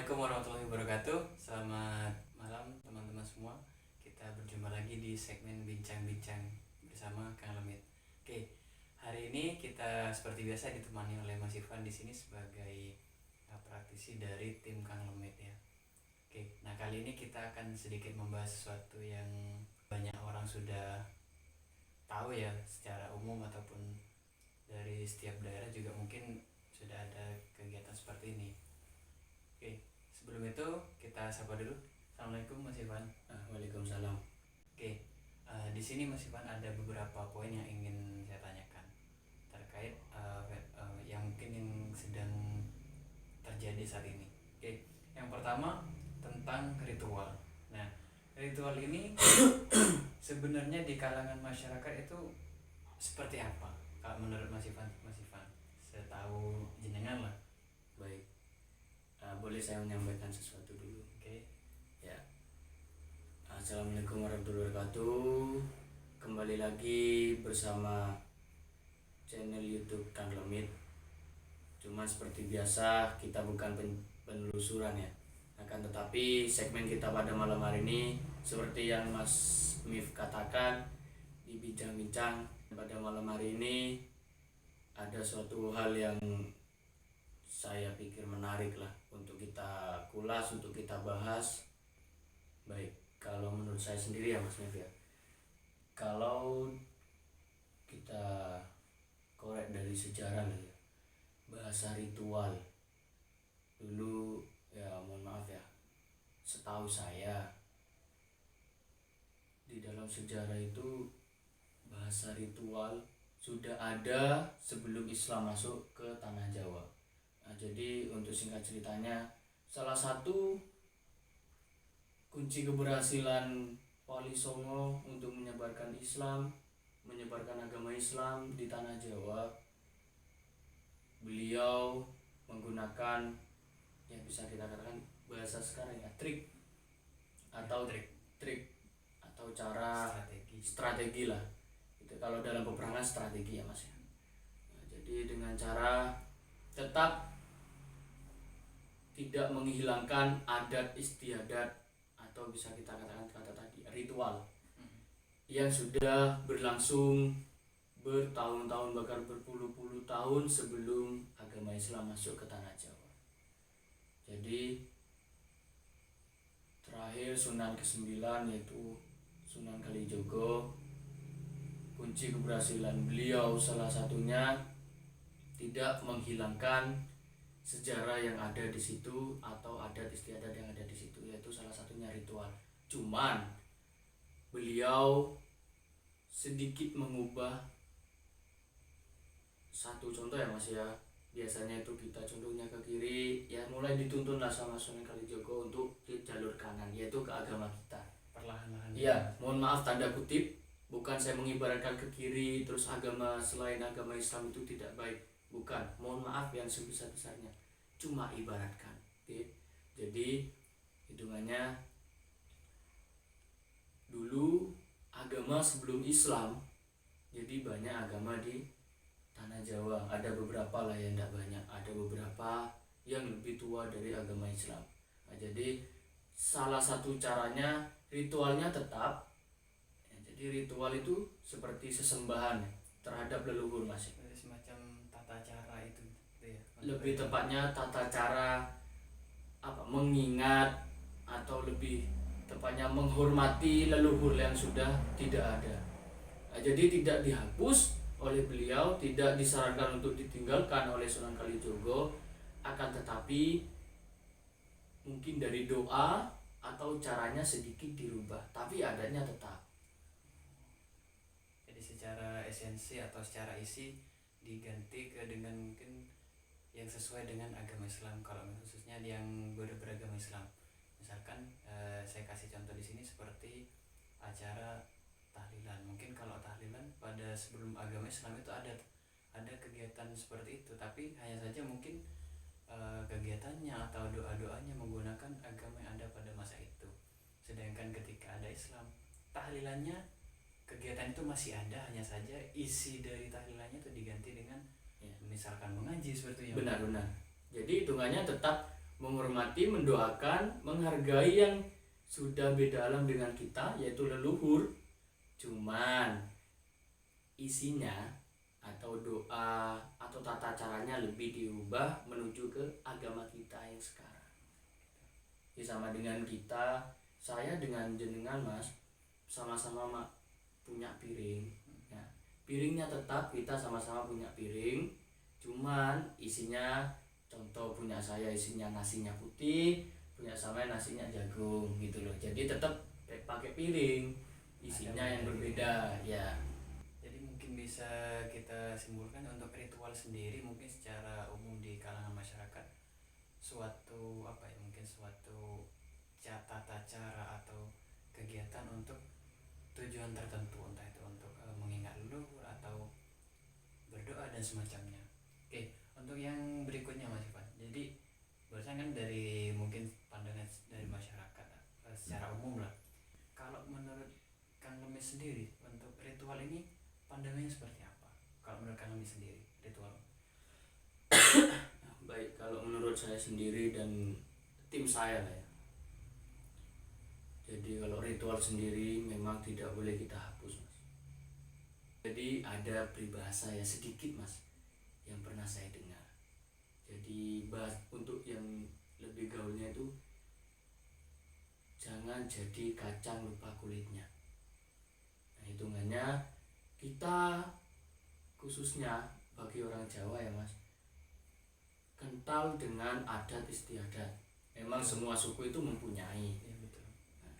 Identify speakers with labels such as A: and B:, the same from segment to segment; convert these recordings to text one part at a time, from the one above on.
A: Assalamualaikum warahmatullahi wabarakatuh. Selamat malam teman-teman semua. Kita berjumpa lagi di segmen bincang-bincang bersama Kang Lemit. Oke, hari ini kita seperti biasa ditemani oleh Mas Ivan di sini sebagai praktisi dari tim Kang Lemit ya. Oke, nah kali ini kita akan sedikit membahas sesuatu yang banyak orang sudah tahu ya secara umum ataupun dari setiap daerah juga mungkin sudah ada kegiatan seperti ini. Oke, sebelum itu kita sapa dulu. Assalamualaikum Mas Ivan.
B: Waalaikumsalam.
A: Oke, di sini Mas Ivan ada beberapa poin yang ingin saya tanyakan terkait yang mungkin yang sedang terjadi saat ini. Oke, yang pertama tentang ritual. Nah, ritual ini sebenarnya di kalangan masyarakat itu seperti apa? Kalau menurut Mas Ivan, setahu jenengan lah.
B: Baik. Boleh saya menyampaikan sesuatu dulu?
A: Oke.
B: Ya. Assalamualaikum warahmatullahi wabarakatuh. Kembali lagi bersama channel YouTube Kang Lemit. Cuma seperti biasa kita bukan penelusuran ya. Akan tetapi segmen kita pada malam hari ini seperti yang Mas Mif katakan di bincang-bincang pada malam hari ini ada suatu hal yang saya pikir menarik lah untuk kita kulas, untuk kita bahas. Baik, kalau menurut saya sendiri ya Mas Mif ya, kalau kita korek dari sejarah lah ya, bahasa ritual dulu ya, mohon maaf ya, setahu saya di dalam sejarah itu bahasa ritual sudah ada sebelum Islam masuk ke tanah Jawa. Nah, jadi untuk singkat ceritanya, salah satu kunci keberhasilan Wali Songo untuk menyebarkan Islam, menyebarkan agama Islam di tanah Jawa, beliau menggunakan yang bisa kita katakan bahasa sekarang ya, trik atau cara strategi lah. Itu kalau dalam peperangan strategi ya Mas ya. Nah, jadi dengan cara tetap tidak menghilangkan adat istiadat atau bisa kita katakan kata tadi ritual yang sudah berlangsung bertahun-tahun bahkan berpuluh-puluh tahun sebelum agama Islam masuk ke tanah Jawa. Jadi terakhir Sunan ke-9 yaitu Sunan Kalijogo, kunci keberhasilan beliau salah satunya tidak menghilangkan sejarah yang ada di situ atau adat istiadat yang ada di situ, yaitu salah satunya ritual. Cuman beliau sedikit mengubah satu contoh ya Mas ya. Biasanya itu kita contohnya ke kiri, ya mulai dituntun lah sama Sunan Kalijogo untuk di jalur kanan, yaitu ke agama kita.
A: Perlahan-lahan.
B: Iya, mohon maaf tanda kutip, bukan saya mengibaratkan ke kiri terus agama selain agama Islam itu tidak baik. Bukan, mohon maaf yang sebesar-besarnya, cuma ibaratkan. Oke. Jadi hitungannya dulu agama sebelum Islam, jadi banyak agama di tanah Jawa. Ada beberapa lah yang tidak banyak, ada beberapa yang lebih tua dari agama Islam. Nah, jadi salah satu caranya ritualnya tetap ya, jadi ritual itu seperti sesembahan terhadap leluhur Mas.
A: Semacam tata cara itu ya.
B: Lebih tepatnya tata cara mengingat atau lebih tepatnya menghormati leluhur yang sudah tidak ada. Nah, jadi tidak dihapus oleh beliau, tidak disarankan untuk ditinggalkan oleh Sunan Kalijogo, akan tetapi mungkin dari doa atau caranya sedikit dirubah, tapi adanya tetap.
A: Jadi secara esensi atau secara isi diganti dengan mungkin yang sesuai dengan agama Islam, kalau khususnya yang beragama Islam. Misalkan saya kasih contoh di sini seperti acara tahlilan. Mungkin kalau tahlilan pada sebelum agama Islam itu ada kegiatan seperti itu, tapi hanya saja mungkin kegiatannya atau doa-doanya menggunakan agama yang ada pada masa itu. Sedangkan ketika ada Islam, tahlilannya kegiatan itu masih ada, hanya saja isi dari tahlilannya itu diganti dengan misalkan mengaji seperti itu.
B: Benar-benar. Jadi hitungannya tetap menghormati, mendoakan, menghargai yang sudah beda alam dengan kita, yaitu leluhur. Cuman isinya atau doa atau tata caranya lebih diubah menuju ke agama kita yang sekarang. Ya sama dengan kita, saya dengan jenengan Mas, sama-sama punya piring. Nah, piringnya tetap kita sama-sama punya piring, cuman isinya, contoh punya saya isinya nasinya putih, punya sama nasinya jagung gitu loh. Jadi tetap pakai piring, isinya yang berbeda ya.
A: Jadi mungkin bisa kita simpulkan untuk ritual sendiri mungkin secara umum di kalangan masyarakat suatu apa ya, mungkin suatu tata cara atau kegiatan untuk tujuan tertentu, entah itu untuk mengingat leluhur atau berdoa dan semacamnya. Oke, untuk yang berikutnya Mas Ivan. Jadi barusan kan dari mungkin pandangan dari masyarakat secara umum lah. Kalau menurut Kang Lemis sendiri untuk ritual ini pandangannya seperti apa? Kalau menurut Kang Lemis sendiri ritual.
B: Baik, kalau menurut saya sendiri dan tim saya lah ya. Jadi kalau ritual sendiri memang tidak boleh kita hapus Mas. Jadi ada peribahasa ya sedikit Mas yang pernah saya dengar. Jadi untuk yang lebih gaulnya itu, jangan jadi kacang lupa kulitnya. Nah, hitungannya kita khususnya bagi orang Jawa ya Mas, kental dengan adat istiadat. Memang semua suku itu mempunyai.
A: Ya betul.
B: Nah,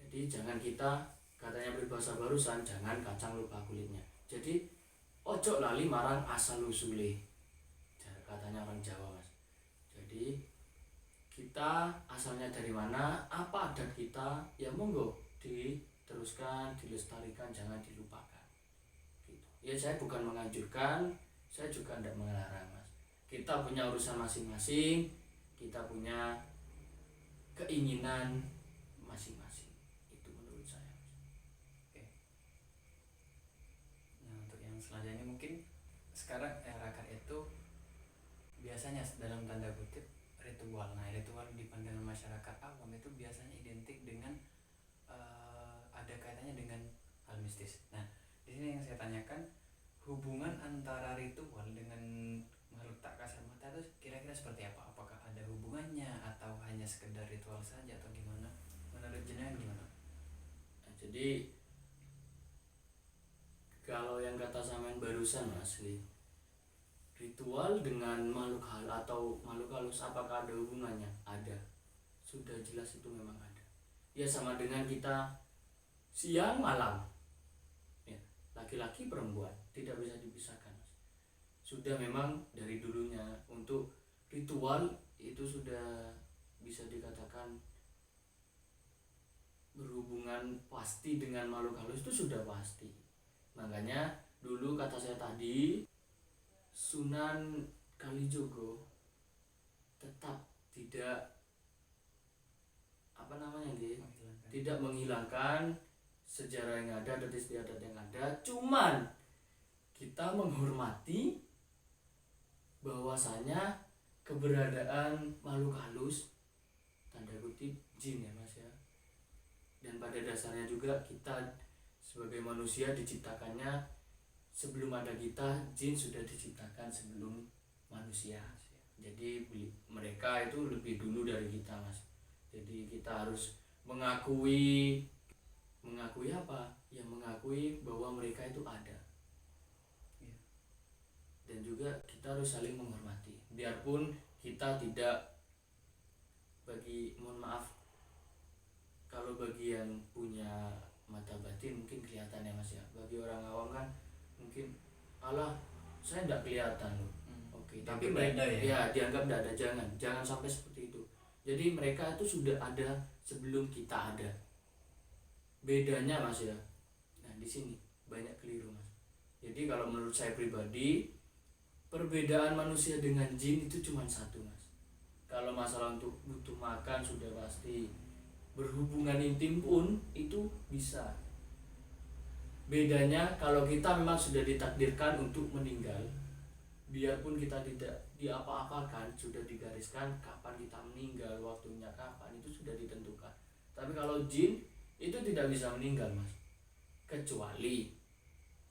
B: jadi jangan kita, katanya peribahasa barusan, jangan kacang lupa kulitnya. Jadi ojo lali marang asal usule, katanya orang Jawa Mas. Jadi kita asalnya dari mana, apa adat kita, ya monggo diteruskan, dilestarikan, jangan dilupakan gitu. Ya saya bukan menganjurkan, saya juga tidak melarang Mas. Kita punya urusan masing-masing, kita punya keinginan masing-masing, itu menurut saya Mas.
A: Oke. Nah untuk yang selanjutnya mungkin sekarang rakat itu biasanya dalam tanda kutip ritual. Nah ritual di pandangan masyarakat awam itu biasanya identik dengan ada kaitannya dengan hal mistis. Nah di sini yang saya tanyakan, hubungan antara ritual dengan makhluk tak kasat mata itu kira-kira seperti apa? Apakah ada hubungannya atau hanya sekedar ritual saja atau gimana? Menurut jenengan gimana?
B: Nah, jadi kalau yang kata sampean barusan Mas, ritual dengan makhluk hal atau makhluk halus apakah ada hubungannya? Ada, sudah jelas itu memang ada. Ya sama dengan kita siang malam ya, laki-laki perempuan tidak bisa dipisahkan Mas. Sudah memang dari dulunya untuk ritual itu sudah bisa dikatakan berhubungan pasti dengan makhluk halus, itu sudah pasti. Makanya dulu kata saya tadi, Sunan Kalijogo tetap tidak tidak menghilangkan sejarah yang ada, adat istiadat yang ada. Cuman kita menghormati bahwasanya keberadaan makhluk halus, tanda kutip jin ya Mas ya. Dan pada dasarnya juga kita sebagai manusia diciptakannya sebelum ada kita, jin sudah diciptakan sebelum manusia. Jadi mereka itu lebih dulu dari kita Mas. Jadi kita harus mengakui apa? Ya mengakui bahwa mereka itu ada. Dan juga kita harus saling menghormati. Biarpun kita tidak, mohon maaf, kalau bagi yang punya mata batin mungkin kelihatan ya Mas ya. Bagi orang awam kan mungkin alah saya tidak kelihatan loh. Oke, tapi mereka ya dianggap tidak ada. Jangan sampai seperti itu. Jadi mereka itu sudah ada sebelum kita ada. Bedanya Mas ya. Nah, di sini banyak keliru Mas. Jadi kalau menurut saya pribadi, perbedaan manusia dengan jin itu cuma satu Mas. Kalau masalah untuk butuh makan sudah pasti, berhubungan intim pun itu bisa. Bedanya kalau kita memang sudah ditakdirkan untuk meninggal, biarpun kita tidak diapa-apakan, sudah digariskan kapan kita meninggal, waktunya kapan itu sudah ditentukan. Tapi kalau jin itu tidak bisa meninggal mas, kecuali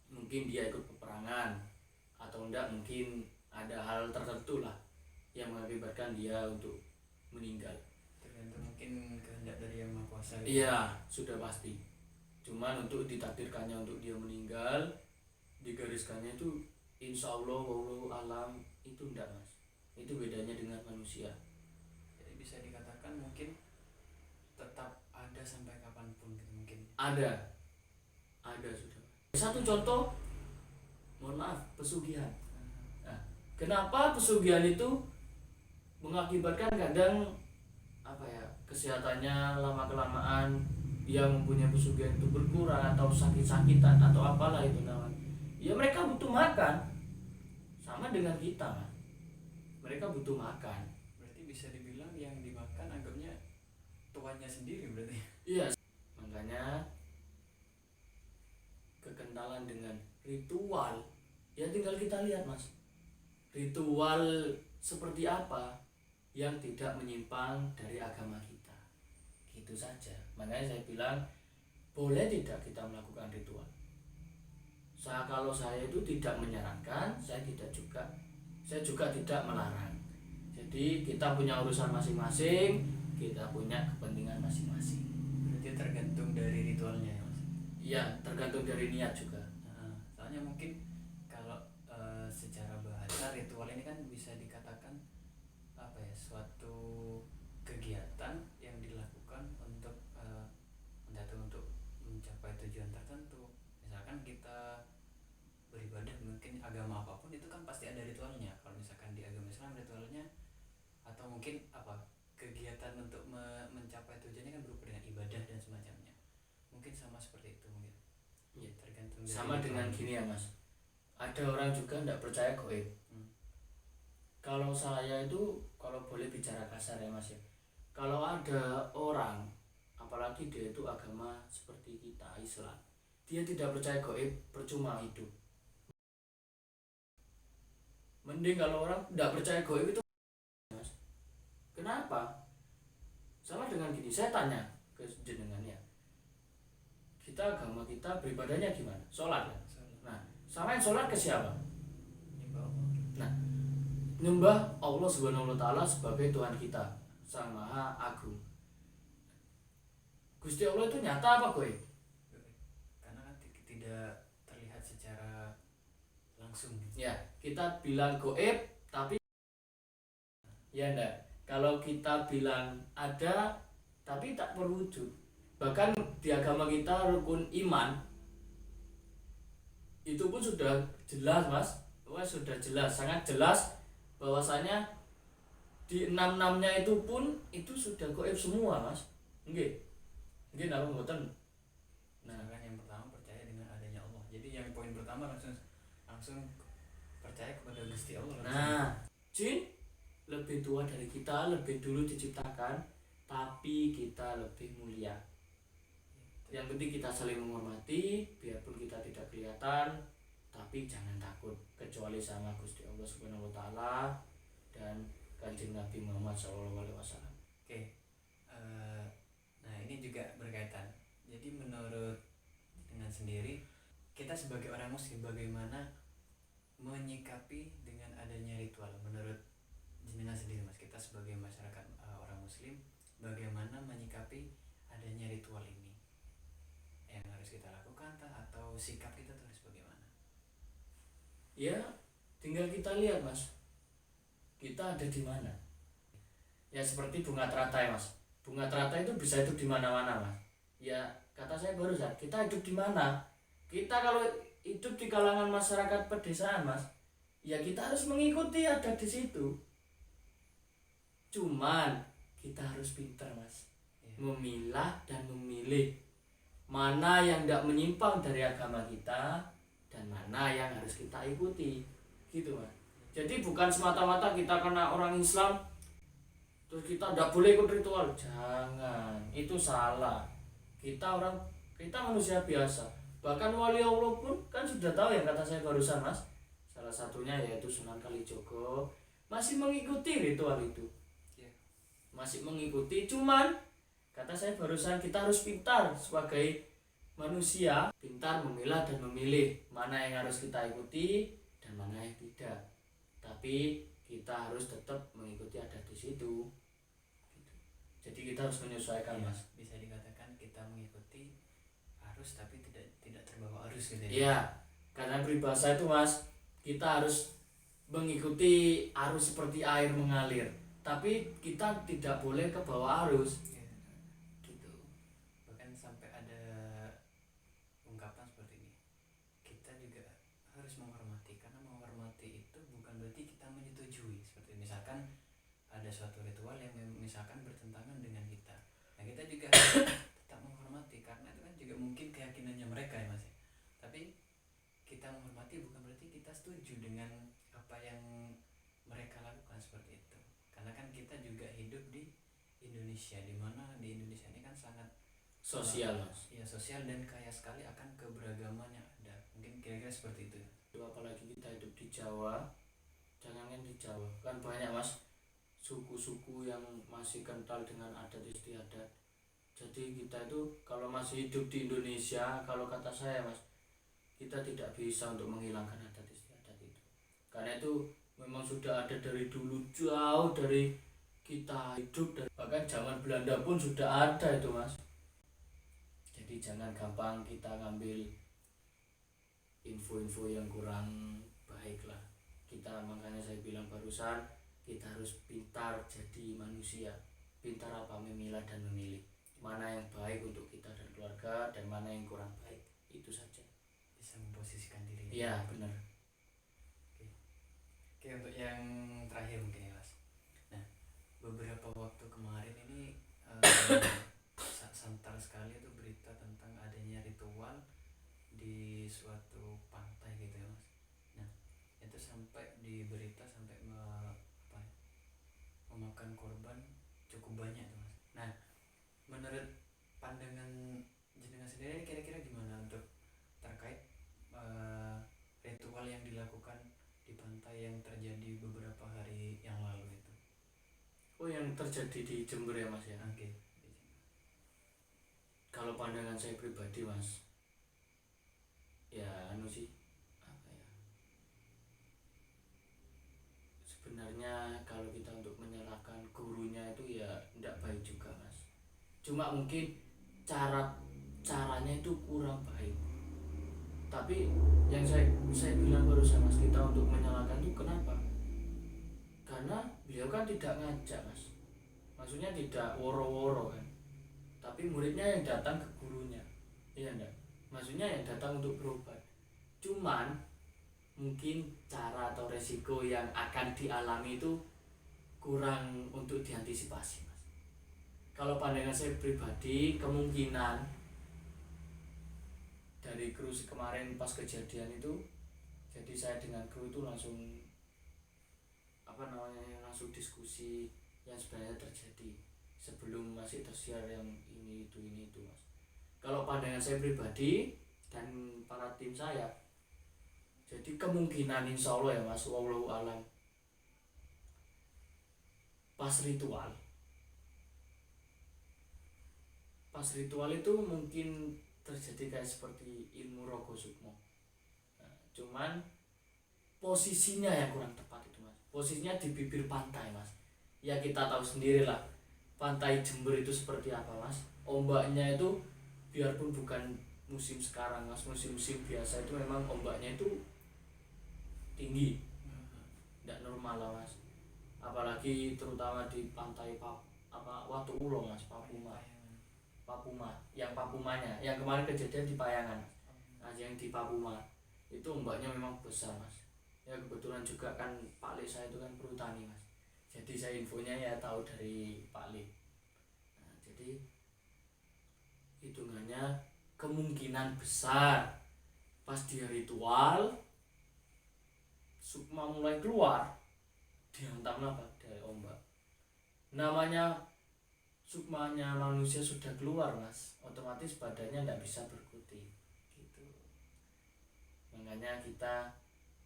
B: mungkin dia ikut peperangan atau enggak, mungkin ada hal tertentu lah yang mengakibatkan dia untuk meninggal.
A: Tergantung mungkin kehendak dari yang maha kuasa gitu.
B: Iya, sudah pasti. Cuman untuk ditakdirkannya untuk dia meninggal, digariskannya itu insya Allah wallahu alam, itu enggak mas. Itu bedanya dengan manusia.
A: Jadi bisa dikatakan mungkin tetap ada sampai kapanpun gitu mungkin.
B: Ada sudah. Satu contoh, mohon maaf, pesugihan. Nah, kenapa pesugihan itu mengakibatkan kadang kesehatannya lama kelamaan, yang mempunyai pesugihan itu berkurang atau sakit-sakitan atau apalah itu namanya. Ya mereka butuh makan, sama dengan kita kan. Mereka butuh makan.
A: Berarti bisa dibilang yang dimakan anggapnya tuannya sendiri berarti.
B: Iya, makanya kekentalan dengan ritual ya tinggal kita lihat mas, ritual seperti apa yang tidak menyimpang dari agama kita, gitu saja. Makanya saya bilang boleh tidak kita melakukan ritual. Kalau saya itu tidak menyarankan, saya juga tidak melarang. Jadi kita punya urusan masing-masing, kita punya kepentingan masing-masing.
A: Berarti tergantung dari ritualnya ya mas.
B: Iya, tergantung dari niat juga.
A: Nah, soalnya mungkin kalau secara bahasa ritual ini kan bisa dikatakan apa ya, suatu kegiatan yang dilakukan untuk untuk mencapai tujuan tertentu. Misalkan kita beribadah, mungkin agama apapun itu kan pasti ada ritualnya. Kalau misalkan di agama Islam ritualnya, atau mungkin apa, kegiatan untuk mencapai tujuannya kan berupa dengan ibadah dan semacamnya. Mungkin sama seperti itu mungkin.
B: Ya,
A: Tergantung dari
B: sama dengan
A: ritualnya.
B: gini ya mas, ada orang juga tidak percaya goib. Kalau saya itu, kalau boleh bicara kasar ya mas ya, kalau ada orang, apalagi dia itu agama seperti kita Islam, dia tidak percaya goib, percuma hidup. Mending kalau orang tidak percaya goib itu mas. Kenapa? Sama dengan gini, saya tanya ke jenengan ya, kita agama kita beribadahnya gimana? Sholat ya. Nah, sama yang sholat ke siapa?
A: Nyembah Allah.
B: Nah, nyembah Allah Subhanahu wa taala sebagai Tuhan kita, Sang Maha Agung. Gusti Allah itu nyata apa goib?
A: Karena kan tidak terlihat secara langsung.
B: Ya, kita bilang goib tapi ya enggak. Kalau kita bilang ada tapi tak berwujud. Bahkan di agama kita rukun iman itu pun sudah jelas mas, sudah jelas, sangat jelas bahwasanya di 6-6-nya itu pun itu sudah goib semua mas. Nggih. Nggih napa mboten?
A: Nah, kan yang pertama percaya dengan adanya Allah. Jadi yang poin pertama langsung percaya kepada Gusti Allah.
B: Nah, jin lebih tua dari kita, lebih dulu diciptakan, tapi kita lebih mulia. Yang penting kita saling menghormati, biarpun kita tidak kelihatan, tapi jangan takut, kecuali sama Gusti Allah Subhanahu wa taala dan Kanjeng Nabi Muhammad SAW.
A: Oke. Nah, ini juga berkaitan. Jadi menurut dengan sendiri, kita sebagai orang muslim bagaimana menyikapi dengan adanya ritual? Menurut jenengan sendiri mas, kita sebagai masyarakat orang muslim bagaimana menyikapi adanya ritual ini? Yang harus kita lakukan atau sikap kita tuh harus bagaimana?
B: Ya, tinggal kita lihat mas, kita ada di mana. Ya seperti bunga teratai mas, bunga teratai itu bisa hidup di mana-mana mas. Ya kata saya barusan, kita hidup di mana? Kita kalau hidup di kalangan masyarakat pedesaan mas, ya kita harus mengikuti ada di situ. Cuman kita harus pintar mas, memilah dan memilih mana yang tidak menyimpang dari agama kita dan mana yang harus kita ikuti, gitu mas. Jadi bukan semata-mata kita karena orang Islam terus kita tidak boleh ikut ritual, jangan, itu salah. Kita manusia biasa, bahkan wali Allah pun kan sudah tahu yang kata saya barusan mas, Salah satunya yaitu Sunan Kalijogo masih mengikuti ritual itu.
A: Iya.
B: Masih mengikuti, cuman kata saya barusan kita harus pintar sebagai manusia, pintar memilah dan memilih mana yang harus kita ikuti dan mana yang tidak. Tapi kita harus tetap mengikuti adat di situ. Gitu. Jadi kita harus menyesuaikan,
A: Iya,
B: Mas.
A: bisa dikatakan kita mengikuti arus tapi tidak terbawa arus gitu ya.
B: Iya, karena peribahasa itu, Mas, kita harus mengikuti arus seperti air mengalir, tapi kita tidak boleh ke bawah arus.
A: Iya.
B: Gitu.
A: Bahkan sampai ada ungkapan seperti ini, kita juga harus menghormati, karena menghormati itu bukan berarti kita menyetujui. Seperti misalkan ada suatu ritual yang misalkan bertentangan dengan kita, nah kita juga harus tetap menghormati, karena itu kan juga mungkin keyakinannya mereka ya Mas ya. Tapi kita menghormati bukan berarti kita setuju dengan apa yang mereka lakukan seperti itu, karena kan kita juga hidup di Indonesia, di mana di Indonesia ini kan sangat
B: Sosial, Mas.
A: ya sosial dan kaya sekali akan keberagaman yang ada. Mungkin kira-kira seperti itu ya.
B: Apalagi kita hidup di Jawa, jangankan di Jawa, kan banyak, Mas, suku-suku yang masih kental dengan adat istiadat. Jadi kita itu kalau masih hidup di Indonesia, kalau kata saya, Mas, kita tidak bisa untuk menghilangkan adat istiadat itu, karena itu memang sudah ada dari dulu, jauh dari kita hidup, dan bahkan zaman Belanda pun sudah ada itu, Mas. Jadi jangan gampang kita ngambil info-info yang kurang baik lah. Kita, makanya saya bilang barusan, kita harus pintar jadi manusia, pintar apa, memilah dan memilih mana yang baik untuk kita dan keluarga dan mana yang kurang baik. Itu saja.
A: Bisa memposisikan diri.
B: Iya, benar.
A: Oke, untuk yang terakhir mungkin ya Mas. Nah, beberapa waktu kemarin ini santer sekali itu berita tentang adanya ritual di suatu pantai gitu ya Mas. Nah, itu sampai di berita sampai memakan korban cukup banyak tuh Mas. Nah, menurut pandangan jenengan sendiri kira-kira gimana untuk terkait ritual yang dilakukan di pantai yang terjadi beberapa hari yang lalu itu?
B: Oh, yang terjadi di Jember ya, Mas ya.
A: Oke.
B: Kalau pandangan saya pribadi, Mas, ya sih, apa ya, sebenarnya kalau kita untuk menyalahkan gurunya itu ya tidak baik juga, Mas. Cuma mungkin caranya itu kurang baik. Tapi yang saya bilang barusan, Mas, kita untuk menyalahkan itu kenapa? Karena beliau kan tidak ngajak, Mas. Maksudnya tidak woro-woro kan. Tapi muridnya yang datang ke gurunya. Iya enggak? Maksudnya yang datang untuk berobat. Cuman mungkin cara atau resiko yang akan dialami itu kurang untuk diantisipasi, Mas. Kalau pandangan saya pribadi, kemungkinan dari kru kemarin pas kejadian itu, jadi saya dengan kru itu langsung langsung diskusi yang sebenarnya terjadi sebelum masih tersiar yang ini itu Mas. Kalau pandangan saya pribadi dan para tim saya, jadi kemungkinan insya Allah ya Mas, wallahu alam, pas ritual itu mungkin terjadi kayak seperti ilmu Rogo Sukmo. Nah, cuman posisinya yang kurang tepat itu, Mas. Posisinya di bibir pantai, Mas. Ya kita tahu sendiri lah, pantai Jember itu seperti apa, Mas. Ombaknya itu biarpun bukan musim sekarang, Mas, musim-musim biasa itu memang ombaknya itu tinggi, tidak normal lah, Mas. Apalagi terutama di pantai Watu Ulo, Mas, Papuma, yang Papumanya, yang kemarin kejadian di Payangan. Nah, yang di Papuma itu ombaknya memang besar, Mas. Ya kebetulan juga kan Pak Le saya itu kan perhutani, Mas. Jadi saya infonya ya tahu dari Pak Le. Nah, jadi hitungannya kemungkinan besar pas di ritual Sukma mulai keluar, dihantam apa dari ombak. Namanya sukmanya manusia sudah keluar, Mas, otomatis badannya tidak bisa berkutik gitu. Makanya kita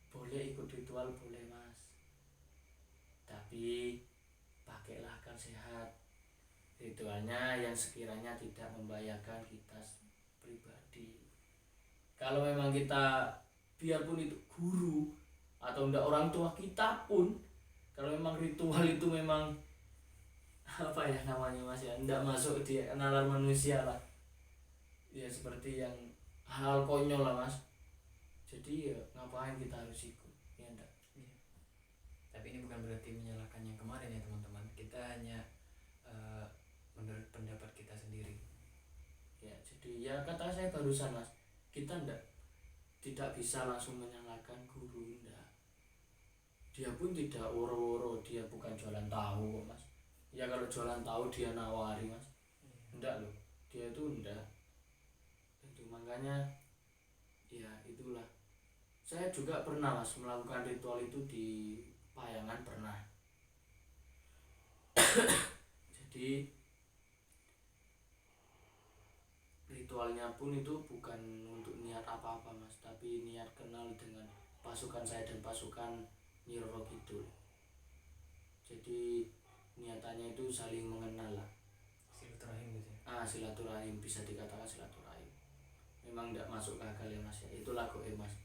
B: boleh ikut ritual, boleh mas, tapi pakailah akal sehat. Ritualnya yang sekiranya tidak membahayakan kita pribadi. Kalau memang kita, biarpun itu guru atau enggak orang tua kita pun, kalau memang ritual itu memang apa ya namanya mas ya, enggak masuk di nalar manusia lah ya, seperti yang hal konyol lah mas, jadi ya ngapain kita harus ikut ya enggak.
A: Iya. Tapi ini bukan berarti menyalahkan yang kemarin ya teman-teman, kita hanya menurut pendapat kita sendiri
B: Ya jadi ya kata saya barusan mas, kita tidak bisa langsung menyalahkan guru, enggak. Dia pun tidak woro-woro, dia bukan jualan tahu kok mas. Ya kalau jualan tahu dia nawari mas, enggak loh, dia itu enggak. Itu makanya ya itulah. Saya juga pernah mas melakukan ritual itu di Payangan, pernah. Jadi ritualnya pun itu bukan untuk niat apa-apa mas, tapi niat kenal dengan pasukan saya dan pasukan Nyi Roro Kidul. Jadi niatannya itu saling mengenal lah,
A: silaturahim gitu ya.
B: silaturahim, bisa dikatakan silaturahim. Memang tidak masuk ke akal ya mas ya, itulah goib mas.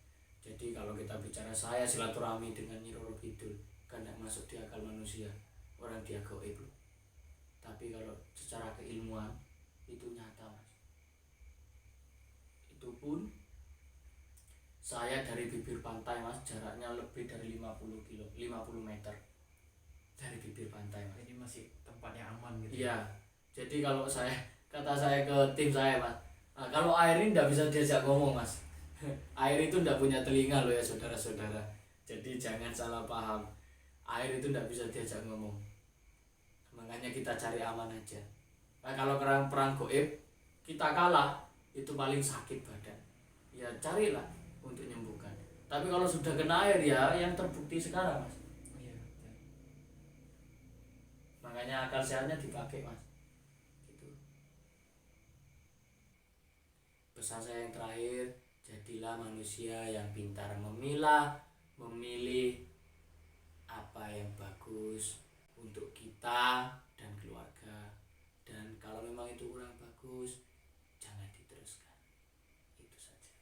B: Jadi kalau kita bicara saya silaturahmi dengan Nyi Roro Kidul, kan tidak masuk di akal manusia, orang dia goib loh. Tapi kalau secara keilmuan itu nyata mas. Itu pun saya dari bibir pantai mas, jaraknya lebih dari 50 meter dari bibir pantai mas.
A: Ini masih tempat yang aman gitu.
B: Iya, jadi kalau kata saya ke tim saya mas, kalau air ini tidak bisa diajak ngomong mas. Air itu tidak punya telinga loh ya saudara-saudara, jadi jangan salah paham, air itu tidak bisa diajak ngomong, makanya kita cari aman aja. Nah, kalau perang goib kita kalah, itu paling sakit badan, ya carilah untuk menyembuhkan. Tapi kalau sudah kena air ya yang terbukti sekarang mas.
A: Iya betul.
B: Makanya akal sehatnya dipakai mas. Gitu. Pesan saya yang terakhir, jadilah manusia yang pintar memilah, memilih apa yang bagus untuk kita dan keluarga. Dan kalau memang itu kurang bagus, jangan diteruskan. Itu saja.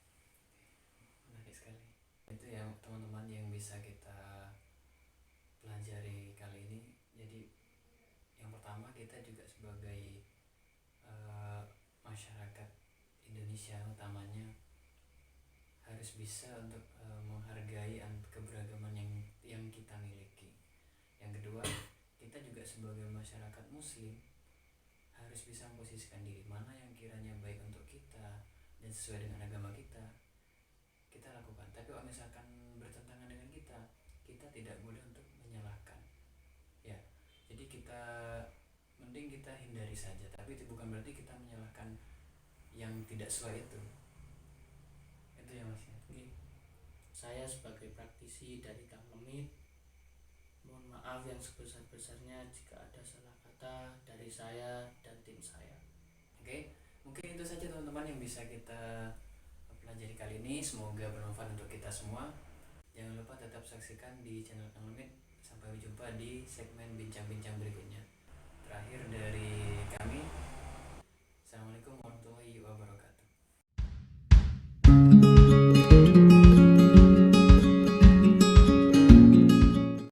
A: Menarik sekali. Itu ya teman-teman yang bisa kita pelajari kali ini. Jadi yang pertama, kita juga sebagai masyarakat Indonesia utamanya harus bisa untuk menghargai keberagaman yang kita miliki. Yang kedua, kita juga sebagai masyarakat muslim harus bisa memposisikan diri mana yang kiranya baik untuk kita dan sesuai dengan agama kita lakukan. Tapi kalau misalkan bertentangan dengan kita tidak boleh untuk menyalahkan ya. Jadi kita mending kita hindari saja, tapi itu bukan berarti kita menyalahkan yang tidak sesuai itu ya mas ya.
B: Saya sebagai praktisi dari Kang Lemit, mohon maaf yang sebesar-besarnya jika ada salah kata dari saya dan tim saya.
A: Oke, mungkin itu saja teman-teman yang bisa kita pelajari kali ini. Semoga bermanfaat untuk kita semua. Jangan lupa tetap saksikan di channel Kang Lemit. Sampai jumpa di segmen bincang-bincang berikutnya. Terakhir dari kami, assalamualaikum warahmatullahi wabarakatuh.